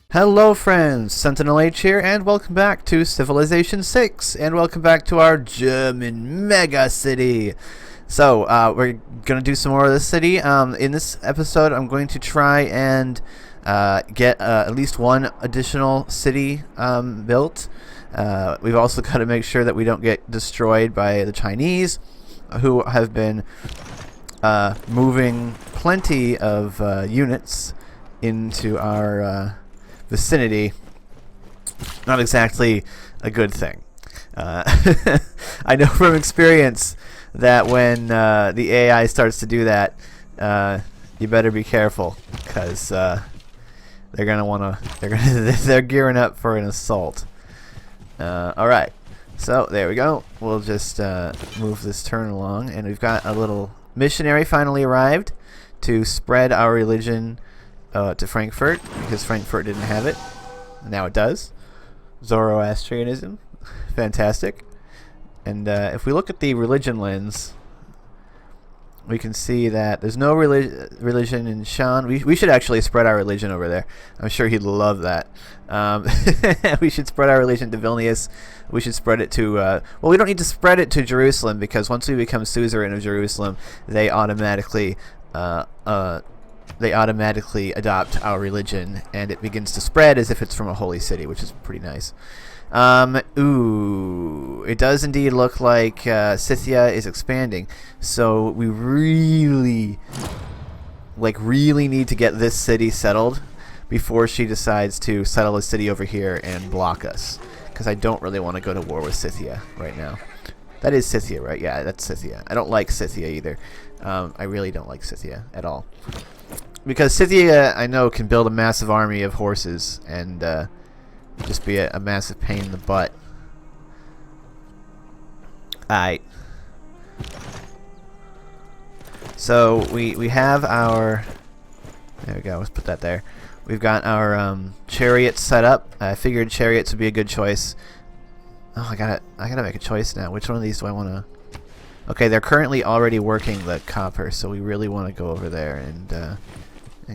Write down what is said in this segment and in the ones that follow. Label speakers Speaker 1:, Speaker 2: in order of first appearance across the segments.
Speaker 1: Hello friends, SentinalhMC here, and welcome back to Civilization 6, and welcome back to our German mega city. So, we're going to do some more of this city. In this episode, I'm going to try and get at least one additional city built. We've also got to make sure that we don't get destroyed by the Chinese, who have been moving plenty of units into our vicinity. Not exactly a good thing. I know from experience that when the AI starts to do that, you better be careful, because they're gonna wanna they're gearing up for an assault. All right, so there we go. We'll just move this turn along, and we've got a little missionary finally arrived to spread our religion to Frankfurt, because Frankfurt didn't have it. Now it does. Zoroastrianism. Fantastic. And if we look at the religion lens, we can see that there's no religion in Shan. We should actually spread our religion over there. I'm sure he'd love that. We should spread our religion to Vilnius. We should spread it to... well, we don't need to spread it to Jerusalem, because once we become suzerain of Jerusalem, they automatically adopt our religion, and it begins to spread as if it's from a holy city, which is pretty nice. Ooh, it does indeed look like Scythia is expanding, so we really need to get this city settled before she decides to settle a city over here and block us, because I don't really want to go to war with Scythia right now. That is Scythia, right? Yeah, that's Scythia. I don't like Scythia either. I really don't like Scythia at all. Because Scythia, I know, can build a massive army of horses and just be a massive pain in the butt. Alright. So, we have our... There we go, let's put that there. We've got our chariots set up. I figured chariots would be a good choice. Oh, I gotta make a choice now. Which one of these do I want to... Okay, they're currently already working the copper, so we really want to go over there and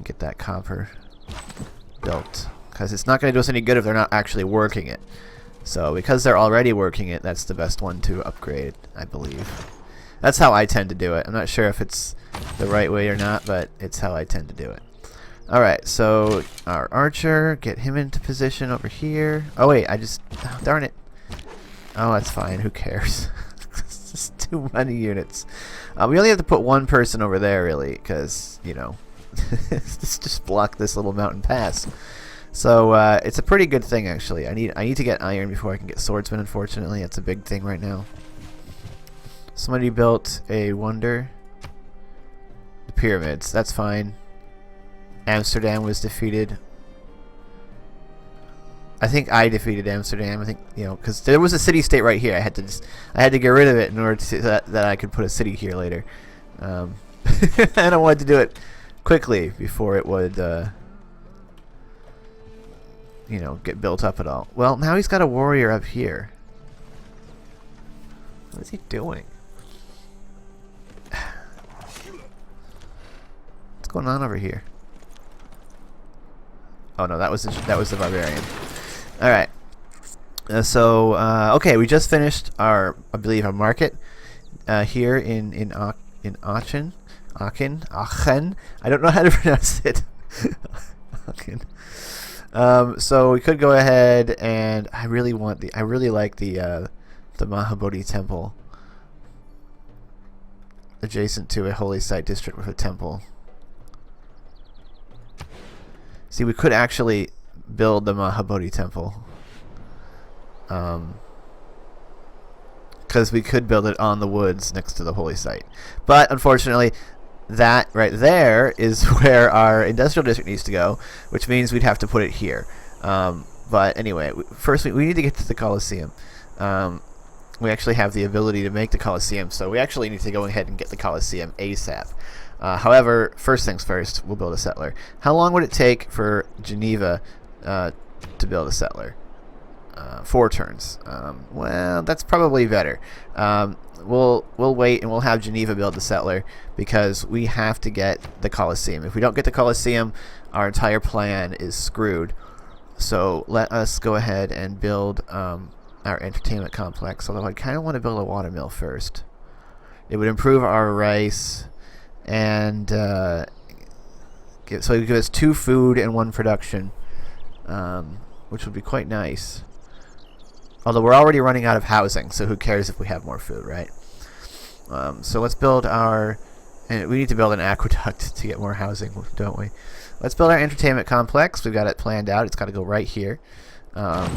Speaker 1: get that copper built, because it's not going to do us any good if they're not actually working it. So because they're already working it, that's the best one to upgrade, I believe. That's how I tend to do it. I'm not sure if it's the right way or not, but it's how I tend to do it. Alright, so our archer, get him into position over here. Oh wait, oh, darn it. Oh, that's fine, who cares? It's just too many units. We only have to put one person over there, really, because, you know, just block this little mountain pass. So it's a pretty good thing, actually. I need to get iron before I can get swordsman. Unfortunately, that's a big thing right now. Somebody built a wonder. The pyramids. That's fine. Amsterdam was defeated. I think I defeated Amsterdam. I think, you know, because there was a city-state right here. I had to get rid of it in order to that I could put a city here later. And I wanted to do it quickly before it would, you know, get built up at all. Well, now he's got a warrior up here. What is he doing? What's going on over here? Oh no, that was the barbarian. All right. Okay, we just finished our, I believe, our market here in Aachen. Aachen. I don't know how to pronounce it. Aachen. So we could go ahead, and I really like the Mahabodhi temple adjacent to a holy site district with a temple. See, we could actually build the Mahabodhi temple, because we could build it on the woods next to the holy site. But unfortunately, that right there is where our industrial district needs to go, which means we'd have to put it here. But anyway, first we need to get to the Coliseum. We actually have the ability to make the Coliseum, so we actually need to go ahead and get the Coliseum ASAP. However, first things first, we'll build a settler. How long would it take for Geneva to build a settler? 4 turns. Well, that's probably better. We'll wait and we'll have Geneva build the settler because we have to get the Coliseum. If we don't get the Coliseum, our entire plan is screwed. So let us go ahead and build our entertainment complex. Although I kind of want to build a watermill first. It would improve our rice and so it would give us 2 food and 1 production, which would be quite nice. Although we're already running out of housing, so who cares if we have more food, right? So let's build our... And we need to build an aqueduct to get more housing, don't we? Let's build our entertainment complex. We've got it planned out. It's got to go right here. So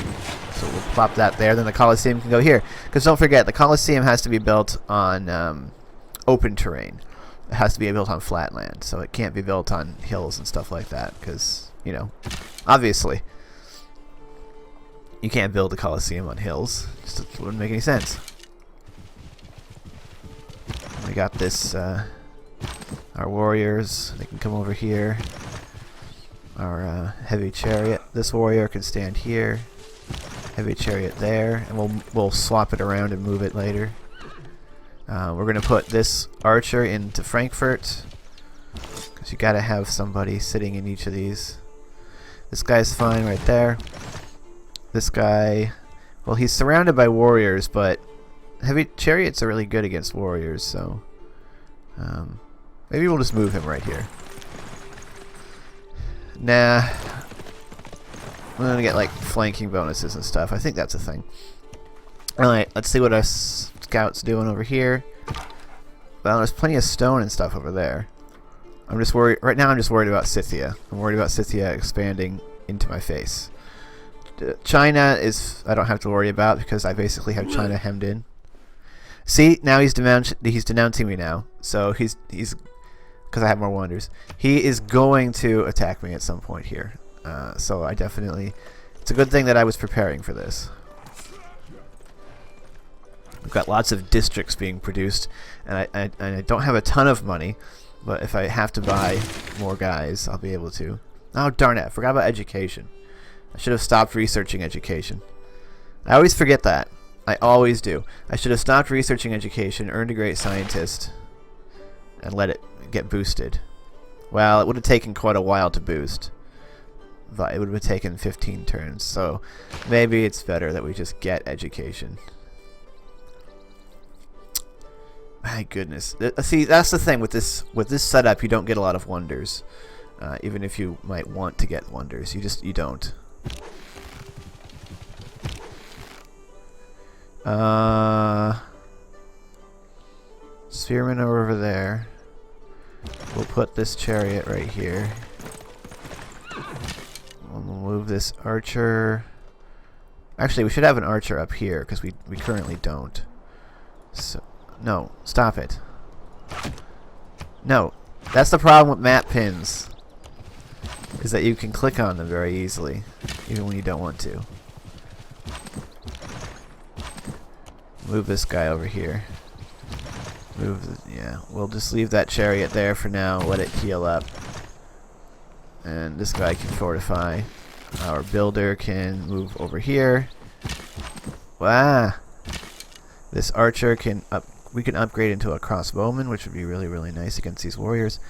Speaker 1: we'll plop that there. Then the Coliseum can go here. Because don't forget, the Coliseum has to be built on open terrain. It has to be built on flat land. So it can't be built on hills and stuff like that. Because, you know, obviously... You can't build the Coliseum on hills. Just wouldn't make any sense. We got this, our warriors. They can come over here. Our heavy chariot. This warrior can stand here. Heavy chariot there, and we'll swap it around and move it later. We're gonna put this archer into Frankfurt because you gotta have somebody sitting in each of these. This guy's fine right there. This guy, well, he's surrounded by warriors, but heavy chariots are really good against warriors, so maybe we'll just move him right here. Nah, we're gonna get like flanking bonuses and stuff. I think that's a thing. Alright, let's see what our scouts doing over here. Well, there's plenty of stone and stuff over there. I'm just worried right now. I'm just worried about Scythia. I'm worried about Scythia expanding into my face. China is I don't have to worry about because I basically have China hemmed in. See, now he's denouncing me now. So he's because I have more wonders. He is going to attack me at some point here. So I definitely, it's a good thing that I was preparing for this. We've got lots of districts being produced, and I don't have a ton of money, but if I have to buy more guys, I'll be able to. Oh darn it! I forgot about education. I should have stopped researching education. I always forget that. I always do. I should have stopped researching education, earned a great scientist, and let it get boosted. Well, it would have taken quite a while to boost. But it would have taken 15 turns, so maybe it's better that we just get education. My goodness. See, that's the thing with this setup. You don't get a lot of wonders. Even if you might want to get wonders, you don't. Spearmen are over there. We'll put this chariot right here. We'll move this archer. Actually, we should have an archer up here because we currently don't. So no, stop it. No, that's the problem with map pins. Is that you can click on them very easily, even when you don't want to. Move this guy over here. Yeah, we'll just leave that chariot there for now, let it heal up. And this guy can fortify. Our builder can move over here. Wow! This archer can we can upgrade into a crossbowman, which would be really, really nice against these warriors.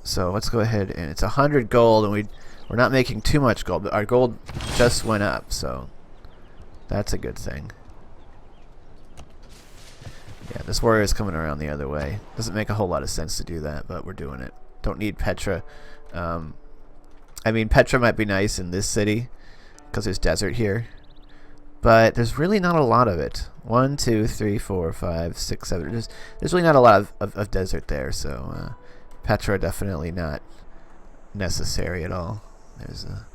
Speaker 1: So let's go ahead, and it's 100 gold, and we're not making too much gold, but our gold just went up, so that's a good thing. Yeah, this warrior is coming around the other way. Doesn't make a whole lot of sense to do that, but we're doing it. Don't need Petra. I mean, Petra might be nice in this city because there's desert here, but there's really not a lot of it. 1, 2, 3, 4, 5, 6, 7. There's really not a lot of desert there, so Petra definitely not necessary at all. There's a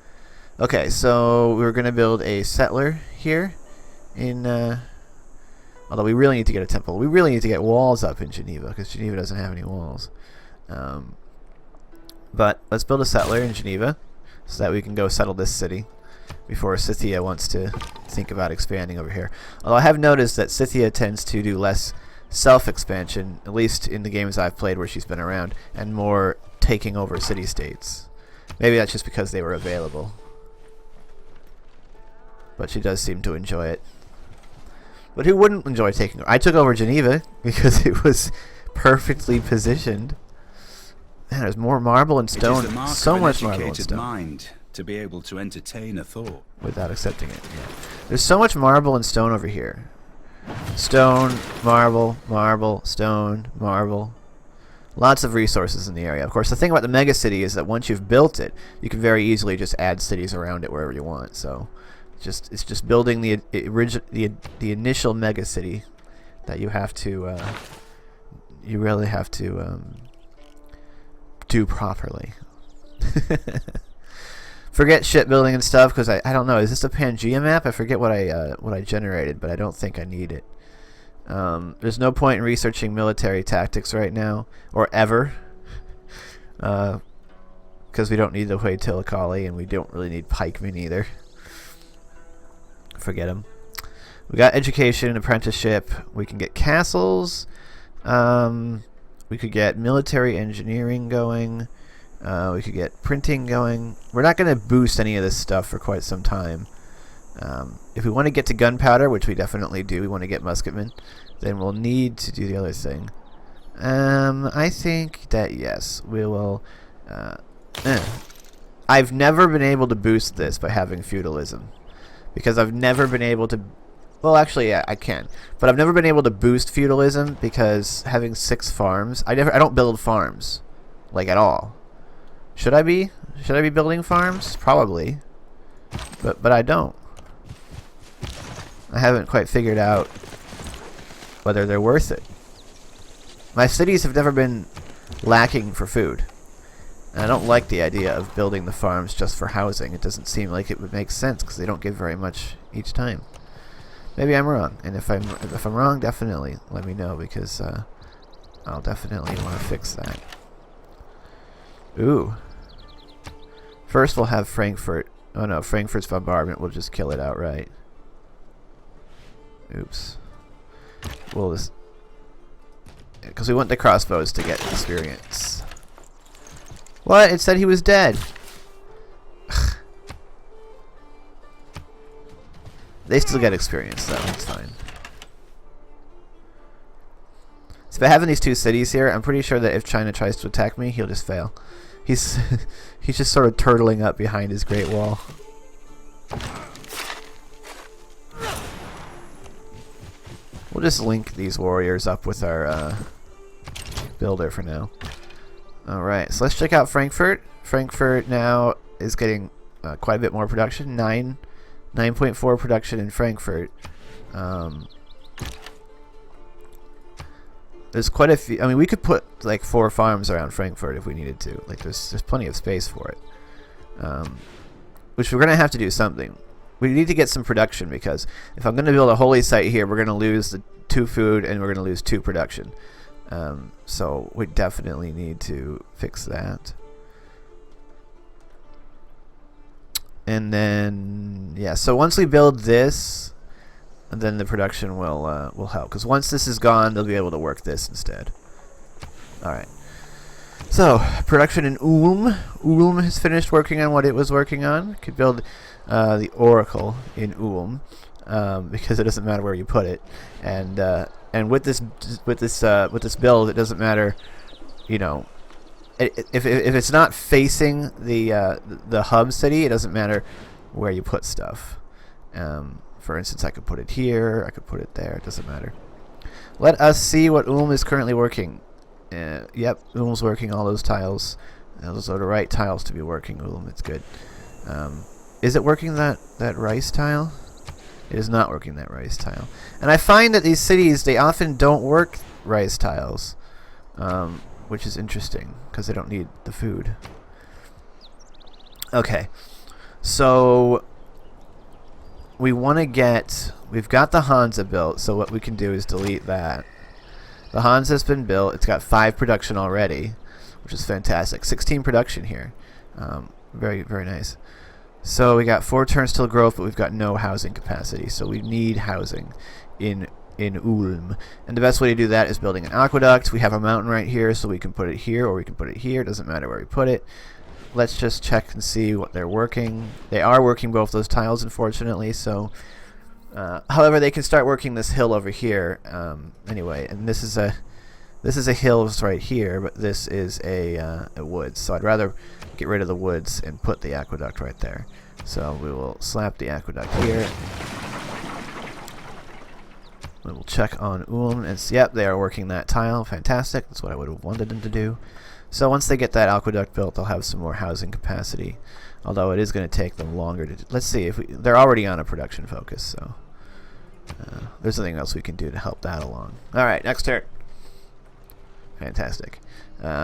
Speaker 1: okay, so we're gonna build a settler here in. Although we really need to get a temple. We really need to get walls up in Geneva because Geneva doesn't have any walls. But let's build a settler in Geneva so that we can go settle this city before Scythia wants to think about expanding over here. Although I have noticed that Scythia tends to do less self-expansion, at least in the games I've played where she's been around, and more taking over city-states. Maybe that's just because they were available. but she does seem to enjoy it. But who wouldn't enjoy taking over? I took over Geneva because it was perfectly positioned. Man, there's more marble and stone. So much marble and stone.
Speaker 2: Mind to be able to entertain a thought
Speaker 1: without accepting it. Yeah. There's so much marble and stone over here. Stone, marble, marble, stone, marble. Lots of resources in the area. Of course, the thing about the megacity is that once you've built it, you can very easily just add cities around it wherever you want. So, it's just building the initial megacity that you have to you really have to do properly. Forget shipbuilding and stuff because I don't know. Is this a Pangea map? I forget what I generated, but I don't think I need it. There's no point in researching military tactics right now, or ever, because we don't need the Waterlubber, and we don't really need pikemen either. Forget them. We got education, apprenticeship. We can get castles. We could get military engineering going. We could get printing going. We're not going to boost any of this stuff for quite some time. If we want to get to gunpowder, which we definitely do, we want to get musketmen, then we'll need to do the other thing. I think that yes, we will. I've never been able to boost this by having feudalism, because I've never been able to. Well, actually, yeah, I can, but I've never been able to boost feudalism because having 6 farms, I don't build farms, like at all. Should I be? Should I be building farms? Probably, but I don't. I haven't quite figured out whether they're worth it. My cities have never been lacking for food. And I don't like the idea of building the farms just for housing. It doesn't seem like it would make sense because they don't give very much each time. Maybe I'm wrong, and if I'm wrong, definitely let me know, because I'll definitely want to fix that. Ooh. First we'll have Frankfurt. Oh no, Frankfurt's bombardment will just kill it outright. Oops. We'll just, because we want the crossbows to get experience. What? It said he was dead. They still get experience though, that's fine. So by having these 2 cities here, I'm pretty sure that if China tries to attack me, he'll just fail. He's he's just sort of turtling up behind his Great Wall. We'll just link these warriors up with our builder for now. Alright, so let's check out Frankfurt. Frankfurt now is getting quite a bit more production. 9.4 production in Frankfurt. There's quite a few. I mean, we could put like 4 farms around Frankfurt if we needed to. Like, there's plenty of space for it. Which we're gonna have to do something. We need to get some production, because if I'm gonna build a holy site here, we're gonna lose the 2 food and we're gonna lose 2 production. So we definitely need to fix that. And then yeah, so once we build this, then the production will help, because once this is gone, they'll be able to work this instead. Alright, so production in Ulm. Ulm has finished working on what it was working on. Could build the Oracle in Ulm, because it doesn't matter where you put it, and with this build, it doesn't matter, you know, if it's not facing the hub city, it doesn't matter where you put stuff. For instance, I could put it here, I could put it there, it doesn't matter. Let us see what Ulm is currently working. Yep, Ulm's working all those tiles. Those are the right tiles to be working, Ulm, it's good. Is it working that rice tile? It is not working that rice tile. And I find that these cities, they often don't work rice tiles, which is interesting, because they don't need the food. Okay, so we want to get, we've got the Hansa built, so what we can do is delete that. The Hansa's been built, it's got 5 production already, which is fantastic. 16 production here. Very, very nice. So we got 4 turns till growth, but we've got no housing capacity, so we need housing in Ulm. And the best way to do that is building an aqueduct. We have a mountain right here, so we can put it here or we can put it here. It doesn't matter where we put it. let's just check and see what they're working. They are working both those tiles, unfortunately. So, however, they can start working this hill over here. Anyway, and this is a hill right here, but this is a woods. So I'd rather get rid of the woods and put the aqueduct right there. So we will slap the aqueduct here. We will check on Ulm, and yep, they are working that tile. Fantastic. That's what I would have wanted them to do. So once they get that aqueduct built, they'll have some more housing capacity. Although it is going to take them longer to. Let's see if they're already on a production focus. So there's nothing else we can do to help that along. All right, next turn. Fantastic.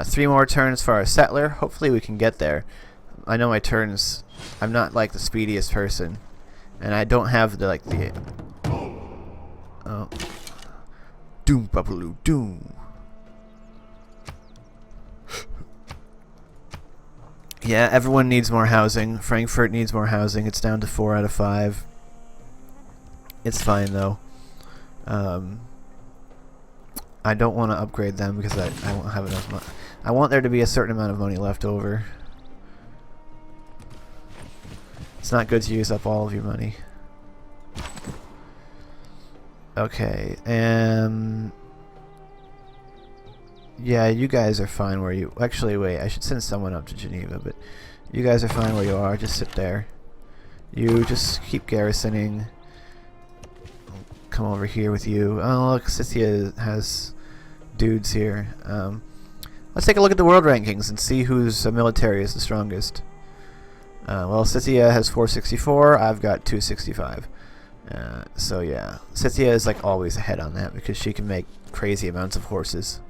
Speaker 1: 3 more turns for our settler. Hopefully we can get there. I know my turns. I'm not like the speediest person, and I don't have the Oh. Doom babaloo doom. Yeah, everyone needs more housing. Frankfurt needs more housing. It's down to 4 out of 5. It's fine though. I don't want to upgrade them because I won't have enough money. I want there to be a certain amount of money left over. It's not good to use up all of your money. Okay, yeah, you guys are fine where you... Actually, wait, I should send someone up to Geneva, but you guys are fine where you are. Just sit there. You just keep garrisoning. I'll come over here with you. Oh, look, Scythia has dudes here. Let's take a look at the world rankings and see whose military is the strongest. Well, Scythia has 464. I've got 265. So yeah, Scythia is like always ahead on that because she can make crazy amounts of horses.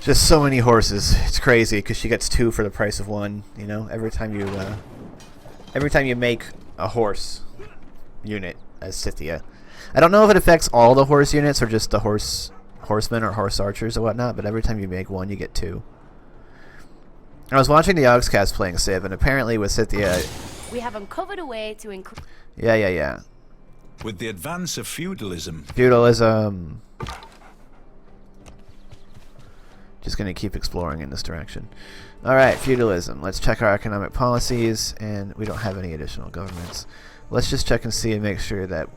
Speaker 1: Just so many horses. It's crazy because she gets 2 for the price of 1. You know, every time you make a horse unit as Scythia. I don't know if it affects all the horse units or just the horsemen or horse archers or whatnot, but every time you make 1, you get 2. I was watching the Augscast playing Civ, and apparently with Scythia,
Speaker 3: we have uncovered a way to increase.
Speaker 1: Yeah.
Speaker 2: With the advance of feudalism.
Speaker 1: Just going to keep exploring in this direction. Alright, feudalism. Let's check our economic policies, and we don't have any additional governments. Let's just check and see and make sure that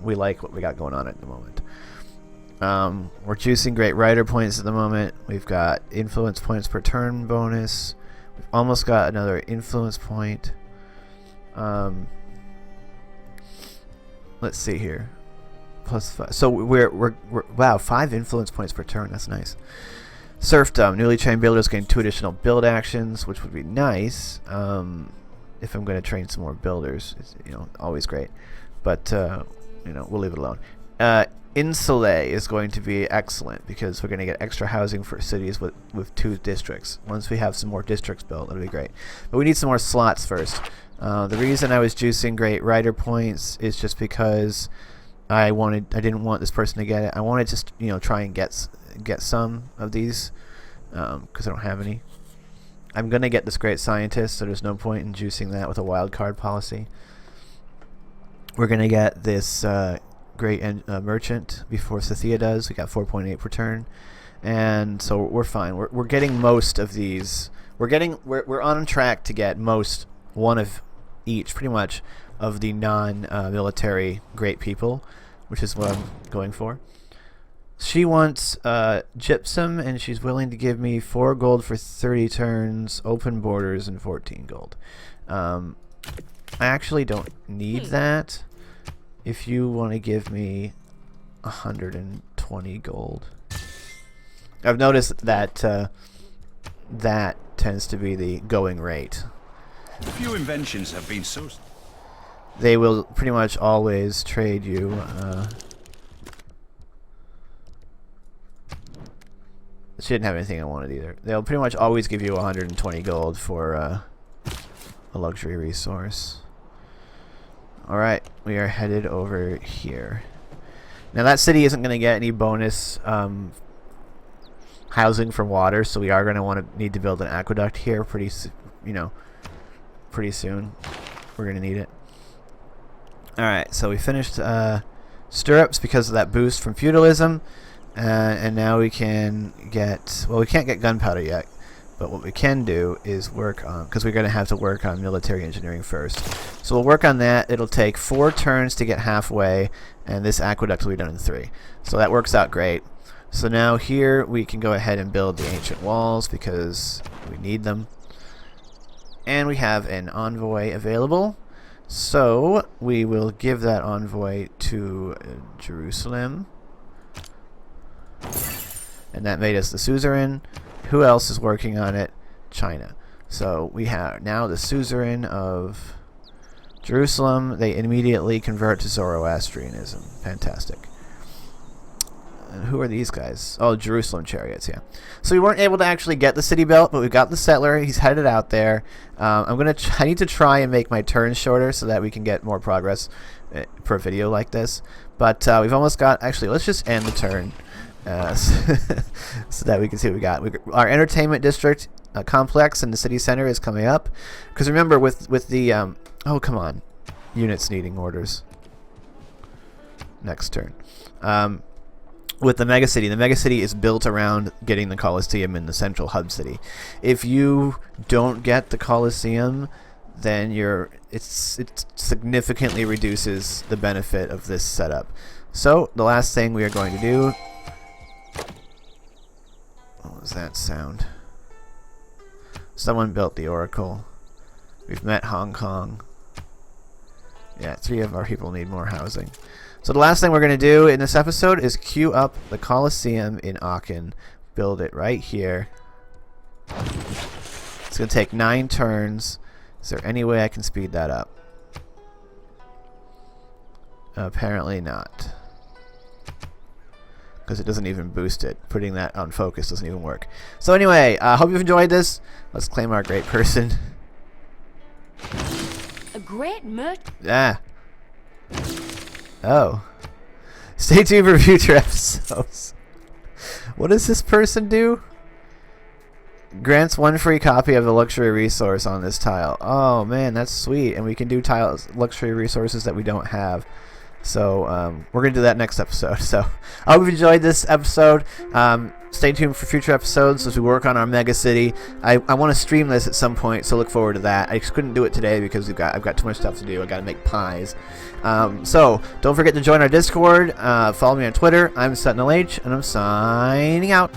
Speaker 1: we like what we got going on at the moment. We're juicing great writer points at the moment. We've got influence points per turn bonus. We've almost got another influence point. Let's see here. +5. So we're wow, 5 influence points per turn. That's nice. Serfdom. Newly trained builders gain 2 additional build actions, which would be nice. If I'm going to train some more builders, it's, always great. But we'll leave it alone. Insulae is going to be excellent because we're going to get extra housing for cities with 2 districts. Once we have some more districts built, that'll be great. But we need some more slots first. The reason I was juicing great writer points is just because I didn't want this person to get it. I wanted to just try and get some of these because I don't have any. I'm gonna get this great scientist, so there's no point in juicing that with a wild card policy. We're gonna get this great merchant before Scythia does. We got 4.8 per turn, and so we're fine. We're getting most of these. We're on track to get most, one of each, pretty much, of the non-military great people, which is what I'm going for. She wants gypsum, and she's willing to give me 4 gold for 30 turns, open borders, and 14 gold. I actually don't need that. If you want to give me 120 gold. I've noticed that that tends to be the going rate.
Speaker 2: Few inventions have been so...
Speaker 1: They will pretty much always trade you... She didn't have anything I wanted either. They'll pretty much always give you 120 gold for a luxury resource. Alright, we are headed over here. Now that city isn't going to get any bonus housing from water, so we are going to need to build an aqueduct here pretty soon. We're going to need it. Alright, so we finished stirrups because of that boost from feudalism. And now we can get... Well, we can't get gunpowder yet. But what we can do is work on, because we're going to have to work on military engineering first. So we'll work on that. It'll take 4 turns to get halfway, and this aqueduct will be done in 3. So that works out great. So now here we can go ahead and build the ancient walls because we need them. And we have an envoy available. So we will give that envoy to Jerusalem. And that made us the suzerain. Who else is working on it? China. So we have now the suzerain of Jerusalem. They immediately convert to Zoroastrianism. Fantastic. And who are these guys? Oh, Jerusalem chariots, yeah. So we weren't able to actually get the city built, but we got the settler. He's headed out there. I need to try and make my turns shorter so that we can get more progress per video like this. But we've almost got... Actually, let's just end the turn so that we can see what we got. Our entertainment district complex in the city center is coming up. Because remember, with the... oh, come on. Units needing orders. Next turn. With the megacity is built around getting the Coliseum in the central hub city. If you don't get the Coliseum, then it significantly reduces the benefit of this setup. So the last thing we are going to do... What was that sound? Someone built the Oracle. We've met Hong Kong. Yeah, 3 of our people need more housing. So the last thing we're going to do in this episode is queue up the Colosseum in Aachen. Build it right here. It's going to take 9 turns. Is there any way I can speed that up? Apparently not. Because it doesn't even boost it. Putting that on focus doesn't even work. So anyway, I hope you've enjoyed this. Let's claim our great person.
Speaker 3: A great merchant.
Speaker 1: Ah. Oh. Stay tuned for future episodes. What does this person do? Grants 1 free copy of the luxury resource on this tile. Oh man, that's sweet. And we can do tiles, luxury resources that we don't have. So we're going to do that next episode. So I hope you enjoyed this episode. Stay tuned for future episodes as we work on our mega city. I want to stream this at some point, so look forward to that. I just couldn't do it today because I've got too much stuff to do. I got to make pies. So don't forget to join our Discord. Follow me on Twitter. I'm SentinalH, and I'm signing out.